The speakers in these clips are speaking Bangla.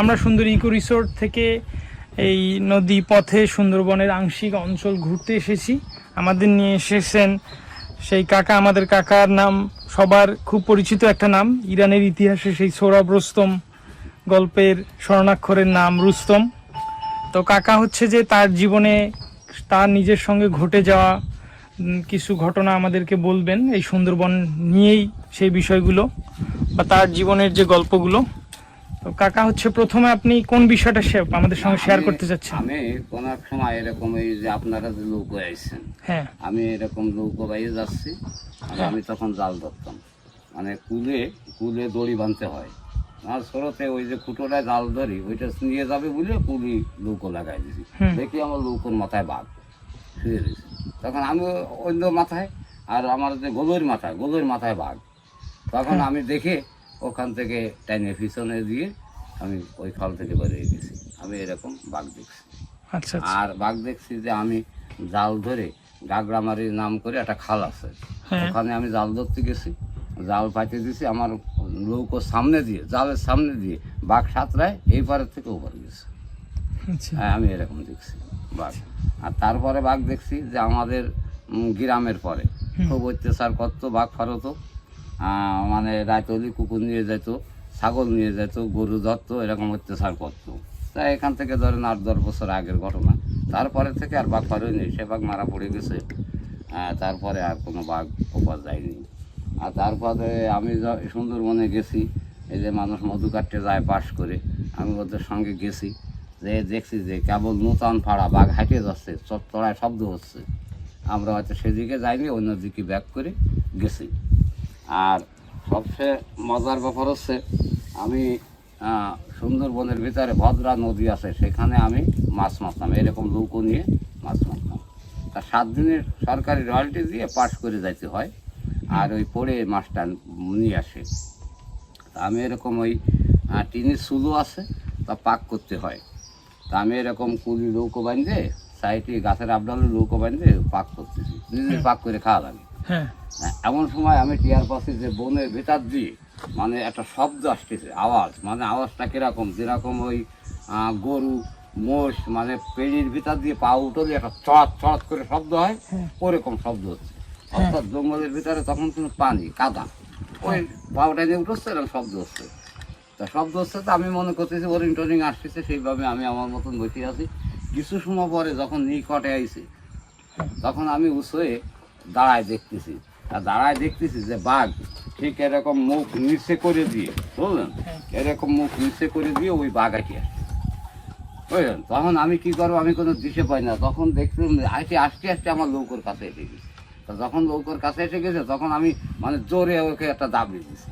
আমরা সুন্দর ইকো রিসোর্ট থেকে এই নদী পথে সুন্দরবনের আংশিক অঞ্চল ঘুরতে এসেছি। আমাদের নিয়ে এসেছেন সেই কাকা। আমাদের কাকার নাম সবার খুব পরিচিত একটা নাম, ইরানের ইতিহাসে সেই সোহরাব রুস্তম গল্পের স্বর্ণাক্ষরের নাম রুস্তম। তো কাকা হচ্ছে যে তার জীবনে তার নিজের সঙ্গে ঘটে যাওয়া কিছু ঘটনা আমাদেরকে বলবেন এই সুন্দরবন নিয়েই, সেই বিষয়গুলো বা তার জীবনের যে গল্পগুলো। তো কাকা হচ্ছে প্রথমে আপনি কোন বিষয়টা আমাদের সঙ্গে শেয়ার করতে চাচ্ছেন? আমি কোন এক সময় এরকম এই যে আপনারা যে নৌকো আইছেন, হ্যাঁ আমি এরকম নৌকো বাইরে যাচ্ছি। আমি তখন জাল ধরতাম, মানে কুলে কুলে দড়ি বাঁধতে হয়। আর স্রোতে ওই যে খুঁটোটায় জাল ধরি, ওইটা নিয়ে যাবে বলে কুলি নৌকো লাগাই দিয়েছি। দেখি আমার নৌকোর মাথায় বাঘ শুয়ে দিয়েছি। তখন আমি অন্য মাথায়, আর আমার যে গোলের মাথায় বাঘ। তখন আমি দেখে ওখান থেকে টাইনে পিছনে দিয়ে আমি ওই খাল থেকে বেরিয়ে গেছি। আমি এরকম বাঘ দেখছি। আচ্ছা। আর বাঘ দেখছি যে আমি জাল ধরে গাগড়ামারির নাম করে একটা খাল আছে, ওখানে আমি জাল ধরতে গেছি, জাল পাইতে দিয়েছি। আমার নৌকোর সামনে দিয়ে, জালের সামনে দিয়ে বাঘ সাঁতরায় এই পারের থেকে ওপারে গেছে। হ্যাঁ, আমি এরকম দেখছি বাঘ। আর তারপরে বাঘ দেখছি যে আমাদের গ্রামের পরে খুব অত্যাচার করতো, বাঘ ফারতো, মানে রায়তলি কুকুর নিয়ে যেত, ছাগল নিয়ে যেত, গরু ধরতো, এরকম অত্যাচার করতো। তাই এখান থেকে ধরেন 8-10 বছর আগের ঘটনা। তারপরে থেকে আর বাঘ ফারই নেই, সে বাঘ মারা পড়ে গেছে। তারপরে আর কোনো বাঘ ওপার যায়নি। আর তারপরে আমি সুন্দরবনে গেছি, এই যে মানুষ মধু কাটতে যায় পাশ করে, আমি ওদের সঙ্গে গেছি। যে দেখছি যে কেবল নূতন ফাড়া বাঘ হাঁটে যাচ্ছে, চড়ায় শব্দ হচ্ছে। আমরা হয়তো সেদিকে যাইনি, অন্যদিকে ব্যাক করে গেছি। আর সবচেয়ে মজার ব্যাপার হচ্ছে, আমি সুন্দরবনের ভিতরে ভদ্রা নদী আছে, সেখানে আমি মাছ মারতাম, এরকম নৌকো নিয়ে মাছ মারতাম। তা 7 দিনের সরকারি রয়্যালটি দিয়ে পাস করে যাইতে হয়, আর ওই পড়ে মাছটা নিয়ে আসে। তা আমি এরকম ওই টিনের সুলো আছে, তা পাক করতে হয়। তা আমি এরকম কুলি নৌকো বাঁধে সাইডে গাছের আবডালে নৌকো বাঁধে পাক করতেছি, নিজে পাক করে খাওয়া লাগে। এমন সময় আমি টিয়ার পাশে যে বনের ভেতর দিয়ে মানে একটা শব্দ আসতেছে, আওয়াজ, মানে আওয়াজটা কিরকম, যেরকম ওই গরু মোষ মানে পেড়ির ভিতর দিয়ে পা উঠলে একটা চড়াত চড়াত করে শব্দ হয়, ওরকম শব্দ হচ্ছে। অর্থাৎ জঙ্গলের ভিতরে তখন কিন্তু পানি কাদা, ওই পাউটা নিয়ে উঠছে এরকম শব্দ হচ্ছে। তা শব্দ হচ্ছে, তো আমি মনে করতেছি ওরিং টোরিং আসতেছে, সেইভাবে আমি আমার মতন বসে আছি। কিছু সময় পরে যখন নিকটে আইছে, তখন আমি উঁচুয়ে দাঁড়ায় দেখতেছি। আর দাঁড়ায় দেখতেছি যে বাঘ ঠিক এরকম মুখ নিচে করে দিয়ে, বুঝলেন, এরকম মুখ নিচে করে দিয়ে ওই বাঘ আঁটি আসছে, বুঝলেন। তখন আমি কি করবো, আমি কোনো দিশে পাই না। তখন দেখলাম আইসে আস্তে আস্তে আমার নৌকোর কাছে এসে গেছে। তা যখন নৌকোর কাছে এসে গেছে, তখন আমি মানে জোরে ওকে একটা দাবড়ি দিয়েছি,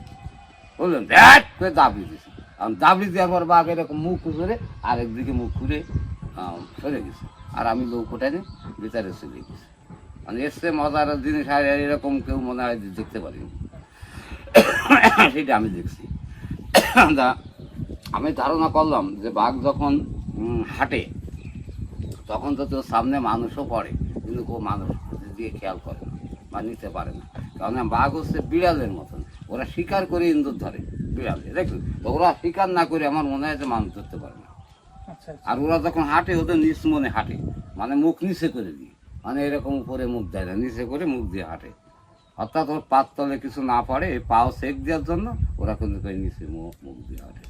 বুঝলেন, ব্যাট করে দাবড়ি দিয়েছি। দাবড়ি দেওয়ার পর বাঘ এরকম মুখ খুঁজে আরেকদিকে মুখ খুঁড়ে সরে গেছে। আর আমি নৌকোটা নিয়ে ভিতরে চলে গেছি। মানে এসছে মজার জিনিস, আর এরকম কেউ মনে হয় দেখতে পারিনি, সেটা আমি দেখছি। আমি ধারণা করলাম যে বাঘ যখন হাঁটে, তখন তো তোর সামনে মানুষও পড়ে, কিন্তু কেউ মানুষ দিয়ে খেয়াল করে না বা নিতে পারে না। কারণ বাঘ হচ্ছে বিড়ালের মতন, ওরা শিকার করে ইন্দুর ধরে, বিড়ালে দেখুন। তো ওরা শিকার না করে আমার মনে হয় যে মানুষ ধরতে পারে না। আর ওরা যখন হাঁটে, ওদের নিচ মনে হাঁটে, মানে মুখ নিচে করে দিয়ে, মানে এরকম উপরে মুখ দেয় না, নিচে করে মুখ দিয়ে হাঁটে। অর্থাৎ ওর পাত তলে কিছু না পড়ে, পাও সেক দেওয়ার জন্য ওরা কিন্তু নিচে মুখ দিয়ে হাঁটে।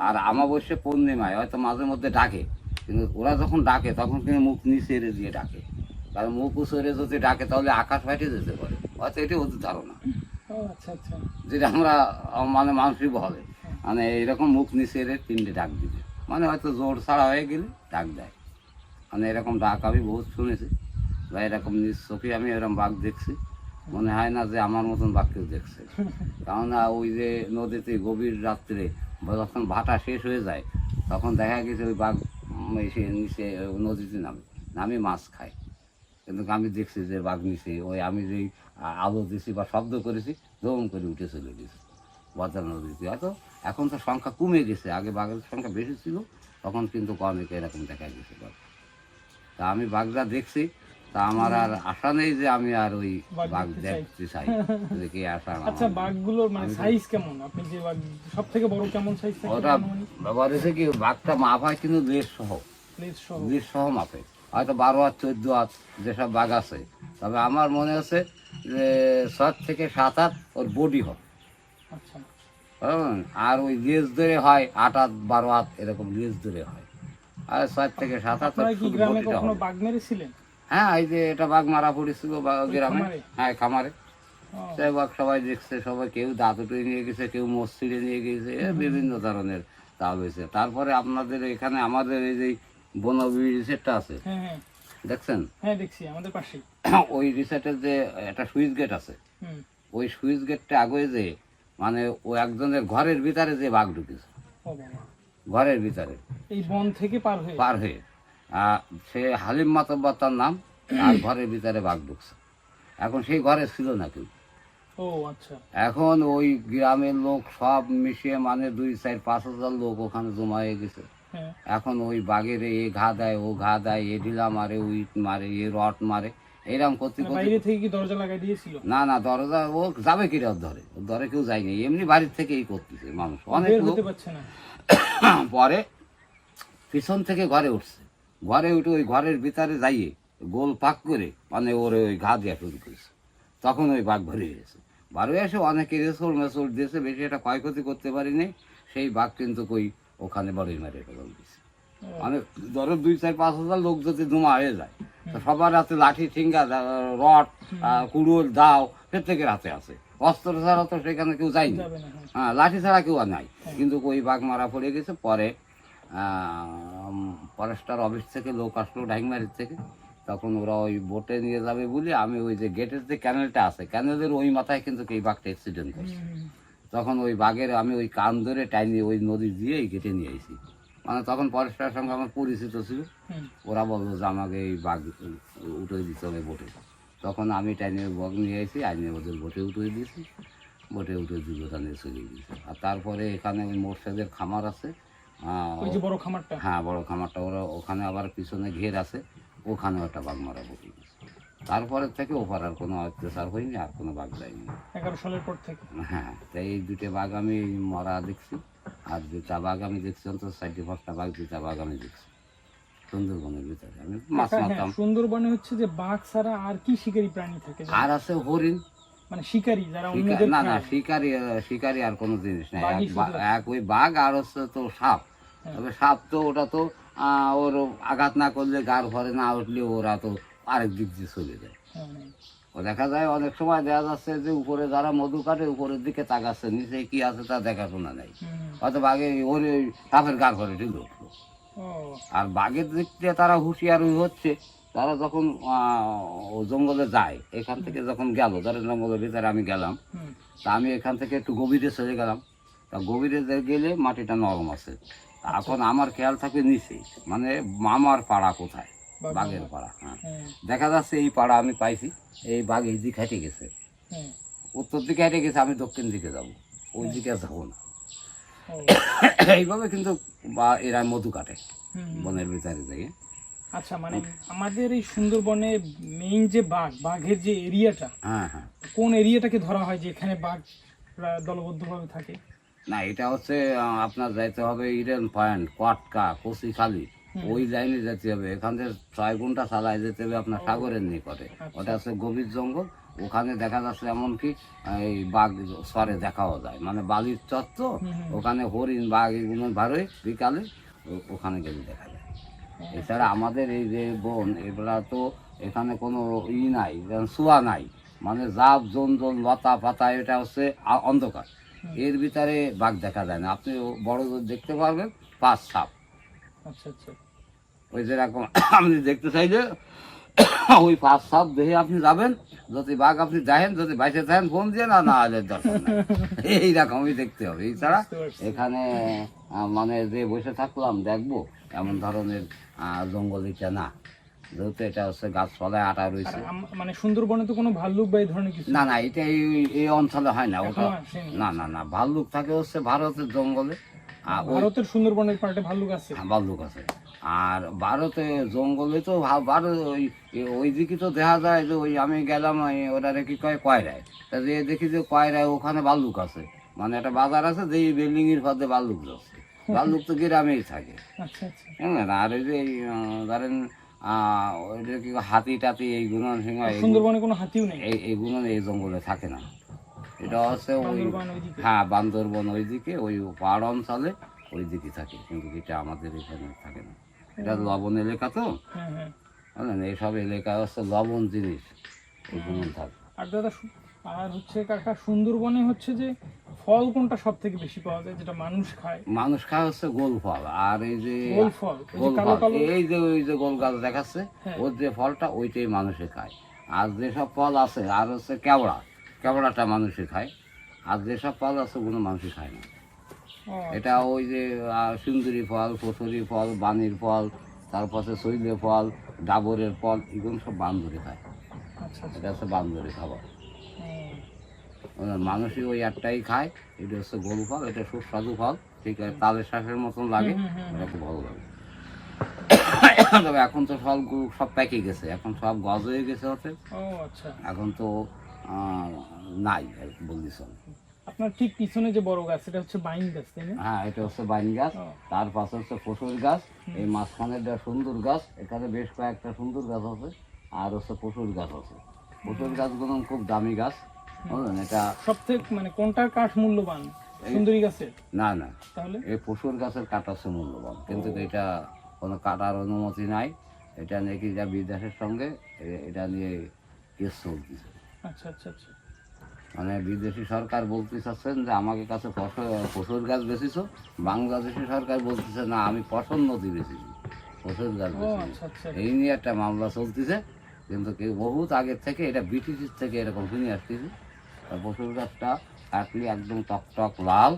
আর আমাবস্যা পূর্ণিমায় হয়তো মাঝে মধ্যে ডাকে, কিন্তু ওরা যখন ডাকে তখন কিন্তু মুখ নিচে এড়ে দিয়ে ডাকে। কারণ মুখ উঁচু এড়ে যদি ডাকে, তাহলে আকাশ ফাটে যেতে পারে, হয়তো এটি ওদের ধারণা, যেটা আমরা মানে মানসিক বলে, মানে এরকম মুখ নিচে এড়ে 3টে ডাক দিবে, মানে হয়তো জোর ছাড়া হয়ে গেলে ডাক দেয়। মানে এরকম ডাক আমি বহুত শুনেছি, বা এরকম নিজ চোখে আমি এরকম বাঘ দেখছি। মনে হয় না যে আমার মতন বাঘ কেউ দেখছে। কেননা ওই যে নদীতে গভীর রাত্রে যখন ভাটা শেষ হয়ে যায়, তখন দেখা গেছে ওই বাঘ এসে নিচে নদীতে নামে মাছ খায়। কিন্তু আমি দেখছি যে বাঘ নিচে, ওই আমি যেই আলো দিছি বা শব্দ করেছি, দম করে উঠে চলে গেছে ভদ্রা নদীতে। হয়তো এখন তো সংখ্যা কমে গেছে, আগে বাঘের সংখ্যা বেশি ছিল, তখন কিন্তু অনেকে এরকম দেখা গেছে বাঘ। তা আমি বাঘটা দেখছি, তা আমার আর আশা নেই যে আমি আর ওই বাঘ বাঘ দেখতে চাই। দেখতে চাই, দেখি আশা আমার আচ্ছা নেই। বাঘগুলোর মানে সাইজ কেমন, আপনি যে বাঘ সব থেকে বড় কেমন সাইজ থাকে ওটা ব্যাপার হচ্ছে কি, বাঘটা মাপ হয় কিন্তু লেজ সহ, প্লেস সহ? লেজ সহ মাপে, হয়তো 12 হাত 14 হাত যেসব বাঘ আছে। তবে আমার মনে হচ্ছে যে 7 থেকে 7 হাত ওর বডি হবে। আচ্ছা আর ওই লেজ ধরে হয় 8 হাত 12 হাত এরকম লেজ ধরে হয়, আর 7 থেকে 7 হাত আপনারা কি শুধু গ্রামে বডিটা কখনো হবে। বাঘ মেরেছিলেন? হ্যাঁ, এই যে এটা বাঘ মারা পড়েছিল গ্রামে, খামারে? হ্যাঁ খামারে। ও, সেই বাঘ সবাই দেখছে, সবাই কেউ দাঁতুটে নিয়ে গেছে, কেউ মসজিদে নিয়ে গেছে, বিভিন্ন ধরনের তাল হয়েছে। তারপরে আপনাদের এখানে আমাদের এই যে বন রিসেটটা আছে, হ্যাঁ হ্যাঁ দেখছেন? হ্যাঁ দেখছি আমাদের পাশেই। ওই রিসেটের যে একটা সুইচ গেট আছে, হুম। ওই সুইচ গেটটা আগে যে মানে ও একজনের ঘরের ভিতরে যে বাঘ ঢুকেছে, ও বাবা, ঘরের ভিতরে এই বন থেকে পার হয়ে? পার হয়ে, সে হালিম মাতব্বর তার নাম, আর ঘরের ভিতরে বাঘ ঢুকছে। এখন সেই ঘরে ছিল না কেউ। ও আচ্ছা। এখন ওই গ্রামের লোক সব মিশিয়ে মানে 2, 4, 5 হাজার লোক ওখানে জমা হয়ে গেছে। হ্যাঁ এখন ওই বাঘের এ ঘা দেয়, ও ঘা দেয়, এ ঢিলা মারে, ও ইট মারে, এ রড মারে, এরকম করতে মানে করতে। বাইরে থেকে কি দরজা লাগাই দিয়েছিল? না না, দরজা ও যাবে কি রাত ধরে, ওর ধরে কেউ যায়নি, এমনি বাড়ির থেকেই করতেছে মানুষ অনেক বের লোক। হতে পারছে না? পরে পিছন থেকে ঘরে উঠছে, ঘরে উঠে ওই ঘরের ভিতরে যাইয়ে গোল পাক করে মানে ওরে ওই ঘা দেওয়া শুরু করেছে। তখন ওই বাঘ ভরে গেছে, বারো এসে অনেকে রেসোর মেসোর দিয়েছে, বেশি এটা ক্ষয়ক্ষতি করতে পারিনি। সেই বাঘ কিন্তু কই ওখানে বড়ই মারে ফেলে দিয়েছে। মানে ধরো 2, 4, 5 হাজার লোক যদি জমা হয়ে যায়, তো সবার হাতে লাঠি, ঠেঙ্গা, রড, কুড়ুল, দাও প্রত্যেকের হাতে আছে। অস্ত্র ছাড়া তো সেখানে কেউ যায়নি, যাবে না, হ্যাঁ। হ্যাঁ লাঠি ছাড়া কেউ আর নাই। কিন্তু ওই বাঘ মারা পড়ে গেছে। পরে ফরেস্টার অফিস থেকে লোক আসলো ডাইংমারির থেকে, তখন ওরা ওই বোটে নিয়ে যাবে বলে আমি ওই যে গেটের যে ক্যানেলটা আছে, ক্যানেলের ওই মাথায় কিন্তু এই বাঘটা অ্যাক্সিডেন্ট করছে। হুম, তখন ওই বাঘের আমি ওই কান ধরে টাইনি ওই নদী দিয়ে এই গেটে নিয়ে আইছি। মানে তখন ফরেস্টারের সঙ্গে আমার পরিচিত ছিল, হুম। ওরা বললো যে আমাকে এই বাঘ উঠে দিতে হবে বোটে। তখন আমি টাইনে বাঘ নিয়ে এসেছি, আইনে ওদের বোটে উঠে দিয়েছি, বোটে উঠে দুটোটা নিয়ে চলে গিয়েছে। আর তারপরে এখানে ওই মোর্শেদের খামার আছে, ওই যে বড় খামারটা? হ্যাঁ বড় খামারটা, ওরা ওখানে আবার পিছনে ঘের আছে, ওখানে একটা বাঘ মারা পড়ে গেছে। তারপরে থেকে ওপার আর কোনো অত্যাচার হয়নি, আর কোনো বাঘ যায়নি। 11 সালের পর থেকে? হ্যাঁ, তাই এই 2টে বাঘ আমি মরা দেখছি, আর 2টা বাঘ আমি দেখছি, অন্তত 4-5টা বাঘ, 2টা বাঘ আমি দেখছি সুন্দরবনের ভিতরে। আমি মাছ হ্যাঁ, মারতাম। সুন্দরবনে হচ্ছে যে বাঘ ছাড়া আর কি শিকারী প্রাণী থাকে? আর আছে হরিণ, মানে শিকারী যারা অন্যদের না না খায়? শিকারি আর কোনো জিনিস নেই। বাঘই শুধু এক ওই বাঘ, আর হচ্ছে তো সাপ। হ্যাঁ। তবে সাপ তো ওটা তো ওর আঘাত না করলে, গার ঘরে না উঠলে ওরা তো আরেক দিক দিয়ে চলে যায়। হ্যাঁ, হ্যাঁ। ও দেখা যায় অনেক সময় দেখা যাচ্ছে যে উপরে যারা মধু কাটে উপরের দিকে তাকাচ্ছে, নিচে কি আছে তা দেখাশোনা নেই। হুম। হয়তো বাঘে ওর ওই সাপের গার ঘরে ঢুকে উঠলো। ও আর বাঘের দিক দিয়ে তারা হুঁশিয়ার হচ্ছে, তারা যখন ও জঙ্গলে যায়, এখান থেকে যখন গেল, ধরো জঙ্গলের ভিতরে আমি গেলাম, হুম। তা আমি এখান থেকে একটু গভীরে চলে গেলাম। তা গভীরে গেলে মাটিটা নরম আছে। এখন আমার খেয়াল থাকে নিচে, মানে মামার পাড়া কোথায়, বাঘের পাড়া। হ্যাঁ, হ্যাঁ, দেখা যাচ্ছে এই পাড়া আমি পাইছি, এই বাঘ এই দিকে হেঁটে গেছে, হ্যাঁ। উত্তর দিকে হেঁটে গেছে, আমি দক্ষিণ দিকে যাব, ওই দিকে যাবো না। ও, এইভাবে কিন্তু বা এরা মধু কাটে হুম, হুম। বনের ভিতরে থেকে। আচ্ছা মানে আমাদের এই সুন্দরবনে মেইন যে বাঘের যে এরিয়াটা, হ্যাঁ হ্যাঁ, কোন এরিয়াটাকে ধরা হয় যে এখানে বাঘ দলবদ্ধভাবে থাকে? না এটা হচ্ছে আপনার যাইতে হবে ইডেন পয়েন্ট, কোয়াটকা, কচিখালি, ওই লাইনে যেতে হবে। এখান থেকে 6 ঘন্টা চালায় যেতে হবে আপনার সাগরের নিকটে। ওটা হচ্ছে গভীর জঙ্গল, ওখানে দেখা যাচ্ছে এমনকি এই বাঘ সরে দেখাও যায়, মানে বালির চর তো, ওখানে হরিণ বাঘ এগুলো ভারোয় বিকালে, ওখানে গেলে দেখা যায়। এছাড়া আমাদের এই যে বন, এগুলা তো এখানে কোনো নাই, শোয়া নাই, মানে জাপ জঞ্জল লতা পাতা, এটা হচ্ছে অন্ধকার, এর ভিতরে বাঘ দেখা যায় না। আপনি বড় দেখতে পারবেন 5 সাপ, আচ্ছা আচ্ছা। ওই যেরকম আপনি দেখতে চাইলে ওই 5 সাপ দেখে আপনি যাবেন, যদি বাঘ আপনি দেখেন, যদি বাইসে থাকেন ফোন দিয়ে, না না হলে দরকার নাই। এইরকমই দেখতে হবে। এছাড়া বুঝতে পারছি। এখানে মানে যে বসে থাকলাম দেখবো এমন ধরনের জঙ্গল এটা না, যেহেতু এটা হচ্ছে গাছপালায় আটা আর রয়েছে। মানে সুন্দরবনে তো কোনো ভাল্লুক বা এই ধরনের কিছু? না না, এটা এই অঞ্চলে হয় না ওটা। এখনো আসেনি? না না না, ভাল্লুক থাকে হচ্ছে ভারতের জঙ্গলে, আর ওই ভারতের সুন্দরবনের পার্টে ভাল্লুক আছে। ভাল্লুক আছে। আর ভারতে জঙ্গলে তো ভারত ওই দিকে তো দেখা যায় যে ওই আমি গেলাম ওরা কি কয় কয়রায়, তা যে দেখি যে কয়রায় ওখানে ভাল্লুক আছে, মানে একটা বাজার আছে যে বিল্ডিং এর মধ্যে ভাল্লুক আছে। ভাল্লুক তো গ্রামেই থাকে। আচ্ছা আচ্ছা। বুঝলেন? আর ওই যে ধরেন ওইটা কি হাতি টাতি এইগুলো সুন্দরবনে কোনো হাতিও নেই। এইগুলো এই জঙ্গলে থাকে না। এটা হচ্ছে ওই বান্দরবান ওইদিকে। হ্যাঁ বান্দরবন ওইদিকে ওই পাহাড় অঞ্চলে ওইদিকে থাকে, কিন্তু এটা আমাদের এখানে থাকে না। এটা লবণ এলাকা তো, হ্যাঁ হ্যাঁ। বুঝলেন? এইসব এলাকা হচ্ছে লবণ জিনিস ওইগুলো থাকে। আর দাদা আর হচ্ছে কাকা সুন্দরবনে হচ্ছে যে ফল কোনটা সব থেকে বেশি পাওয়া যায় যেটা মানুষ খায়? মানুষ খায় হচ্ছে গোল ফল, আর এই যে গোল ফল, ওই যে গোল কালো ফল কালো। এই যে ওই যে গোল গাছ দেখাচ্ছে, হ্যাঁ। ওর যে ফলটা ওইটাই মানুষে খায়। আর যেসব ফল আছে আর হচ্ছে কেওড়াটা মানুষে খায়। আর যেসব ফল আছে ওগুলো মানুষে খায় না। ও, এটা ওই যে সুন্দরী ফল, কচুরি ফল, বানির ফল, তারপরে শৈলে ফল, ডাবরের ফল, এগুলো সব বান্দরে খায়। আচ্ছা আচ্ছা। এটা হচ্ছে বান্দরে খাবার। হুম। মানুষই ওই একটাই খায়, এটা হচ্ছে গরু ফল, এটা সুস্বাদু ফল, ঠিক আছে, তালের শাঁসের মতন লাগে, এটা খুব ভালো লাগে। তবে এখন তো ফলগুলো সব প্যাকে গেছে, এখন সব গজ হয়ে গেছে হতে, ও আচ্ছা। এখন তো নাই আর কি বললি চলে। আপনার ঠিক পিছনে যে বড় গাছ এটা হচ্ছে বাইন গাছ, তাই না? হ্যাঁ, এটা হচ্ছে বাইন গাছ, ও। তার পাশে হচ্ছে পশুর গাছ, এই মাঝখানে একটা সুন্দর গাছ, এখানে বেশ কয়েকটা সুন্দর গাছ আছে, আর হচ্ছে পশুর গাছ আছে। পশুর গাছগুলো খুব দামি গাছ, বুঝলেন? এটা সব থেকে মানে কোনটার কাঠ মূল্যবান? সুন্দরী গাছের? না না, তাহলে এই পশুর গাছের কাঠ হচ্ছে মূল্যবান, কিন্তু এটা কোনো কাটার অনুমতি নাই। এটা নাকি যা বিদেশের সঙ্গে এটা নিয়ে কেস চলতেছে। আচ্ছা আচ্ছা আচ্ছা। মানে বিদেশি সরকার বলতে চাচ্ছেন যে আমাকে কাছে পশুর গাছ বেচিছো, বাংলাদেশি সরকার বলতেছে না আমি পছন্দতি বেচেছি, পশুর গাছ ও বেচেছি। আচ্ছা আচ্ছা। এই নিয়ে একটা মামলা চলতেছে, কিন্তু কেউ বহুত আগের থেকে এটা ব্রিটিশের থেকে এরকম শুনে আসতেছে। আর পশুর গাছটা কাটলে একদম টকটক লাল,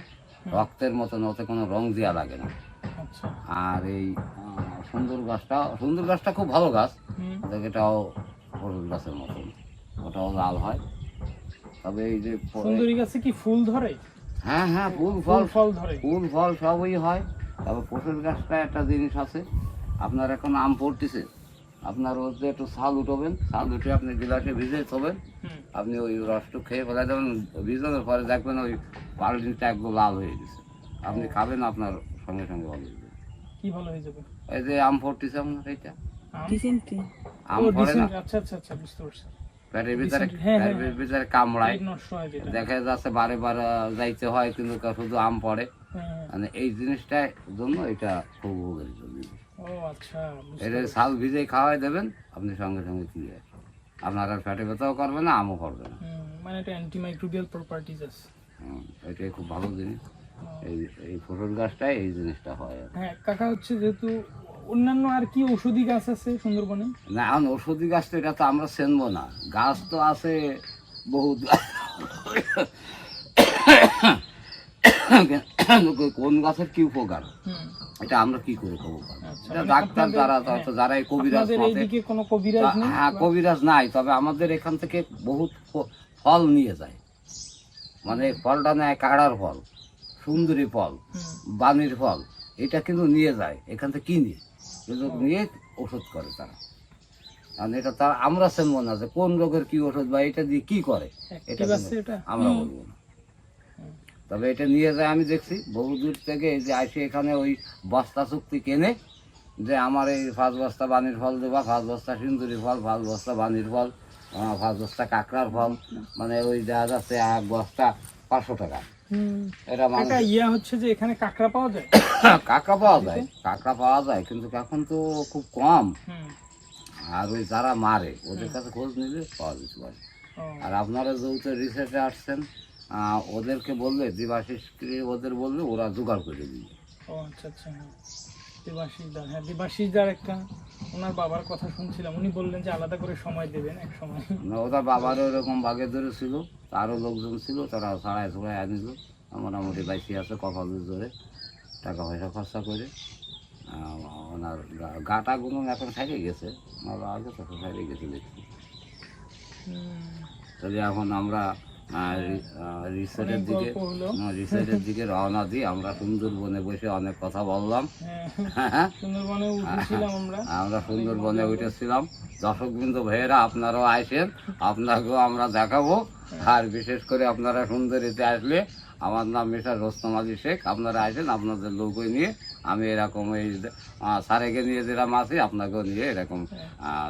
রক্তের মতন, ওতে কোনো রং দেওয়া লাগে না। আচ্ছা। আর এই সুন্দর গাছটা খুব ভালো গাছ, হুম। এটাও পশুর গাছের মতন, ওটাও লাল হয়। তবে এই যে সুন্দরী গাছে কি ফুল ধরে? হ্যাঁ হ্যাঁ, ফুল ফল ধরে? ফুল ফল সবই হয়। তবে পশুর গাছটা একটা জিনিস আছে, আপনার এখন আম পড়তেছে, আপনার ওতে একটু ছাল উঠবেন, ছাল উঠে আপনি গিলাসে ভিজে থবেন, হুম। আপনি ওই রসটু খেয়ে ফেলে দেবেন, ভিজানোর পরে দেখবেন ওই বালতিটা একদম লাল হয়ে গেছে, আপনি খাবেন আপনার সঙ্গে সঙ্গে ভালো হয়ে যাবে। কি ভালো হয়ে যাবে? এই যে আম পড়তেছে আপনার এইটা আম? আম ও, পড়ে না, decent, আচ্ছা আচ্ছা আচ্ছা, বুঝতে পারছি। পেটের ভিতরে হ্যাঁ, হ্যাঁ, পেটের ভিতরে কামড়ায়, পেট নষ্ট হয় যেটা। দেখা যাচ্ছে বারে বারে যাইতে হয়, কিন্তু শুধু আম পড়ে, হ্যাঁ। মানে এই জিনিসটার জন্য এটা খুব উপকারিত জিনিস। ও আচ্ছা, বুঝতে এটা পারছি। ছাল ভিজে খাওয়াই দেবেন, আপনি সঙ্গে সঙ্গে কি হয়, আপনার আর পেটে ব্যথাও করবে না, আমও করবে না। মানে এটা অ্যান্টিমাইক্রোবিয়াল প্রপার্টিজ আছে। এটাই খুব ভালো জিনিস। ও। এই এই ফসল গাছটাই এই জিনিসটা হয় আর কি। হ্যাঁ কাকা, হচ্ছে যেহেতু অন্যান্য আর কি ঔষধি গাছ আছে সুন্দরবনে? না, এখন ওষুধি গাছ তো এটা তো আমরা চেনবো না, গাছ তো আছে বহুত, কোন গাছের কি উপকার হুম। এটা আমরা কি করে খবর পাবো? আচ্ছা, এটা মানে ডাক্তার যারা যারা এই কবিরাজ আপনাদের মতে, এইদিকে কোনো কবিরাজ নেই? হ্যাঁ কবিরাজ নাই, তবে আমাদের এখান থেকে বহুত ফল নিয়ে যায়, মানে ফলটা নেয় কাড়ার ফল, সুন্দরী ফল, হুম। বানির ফল, এটা কিন্তু নিয়ে যায় এখান থেকে কিনে, কিন্তু নিয়ে ওষুধ করে তারা। কারণ এটা তারা আমরা চেনবো না যে কোন রোগের কি ওষুধ বা এটা দিয়ে কি করে, এটা Active আছে কিন্তু এটা? আমরা বলবো না। তবে এটা নিয়ে যায়, আমি দেখছি বহু দূর থেকে, এই যে আসে এখানে ওই বস্তা চুক্তি কেনে, যে আমার এই 5 বস্তা বানির ফল দেবা, 5 বস্তা সিন্দুরি ফল, 5 বস্তা বানির ফল, 5 বস্তা কাঁকড়ার ফল, মানে ওই দেখা যাচ্ছে 1 বস্তা 500 টাকা। হুম। এটা মানে কাকা, হচ্ছে যে এখানে কাঁকড়া পাওয়া যায়? কাঁকড়া পাওয়া যায়, কিন্তু এখন তো খুব কম। হুম। আর ওই যারা মারে ওদের কাছে খোঁজ নিলে পাওয়া যেতে পারে। ও। আর আপনারা যেহেতু রিসার্চে আসছেন, ওদেরকে বললে, দেবাশিসকে ওদের বললে ওরা জোগাড় করে দিবে। ও আচ্ছা আচ্ছা। হ্যাঁ, দেবাশিসদার, হ্যাঁ দেবাশিসদার একটা, ওনার বাবার কথা শুনছিলাম, উনি বললেন যে আলাদা করে সময় দেবেন এক সময়। না, ওদের বাবারও এরকম বাঘে ধরে ছিল, তারও লোকজন ছিল, তারা ছাড়াই ছড়াই আনিল, মোটামুটি বাইশি আছে কপালের জোরে, টাকা পয়সা খরচা করে। ওনার গাটা গুলো এখন সাইডে গেছে, আমার আগে তো সাইডে গেছে দেখছি। হুম। তাহলে এখন আমরা রিসোর্টের অনেক দিকে গল্প হলো। রিসোর্টের দিকে রওনা দিই। আমরা সুন্দরবনে বসে অনেক কথা বললাম। হ্যাঁ, সুন্দরবনে উঠেছিলাম আমরা। আমরা সুন্দরবনে উঠেছিলাম। দর্শকবৃন্দ ভাইয়েরা, আপনারাও আসেন, আপনাকেও আমরা দেখাবো। আর বিশেষ করে আপনারা সুন্দরীতে আসলে, আমার নাম মিস্টার রোস্তম আলী শেখ, আপনারা আসেন, আপনাদের লোকই নিয়ে আমি এরকম এই সারেকে নিয়ে যেরকম আছি আপনাকেও নিয়ে এরকম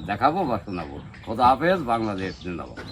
দেখাবো বা শোনাবো। খোদা হাফেজ, বাংলাদেশ জিন্দাবাদ।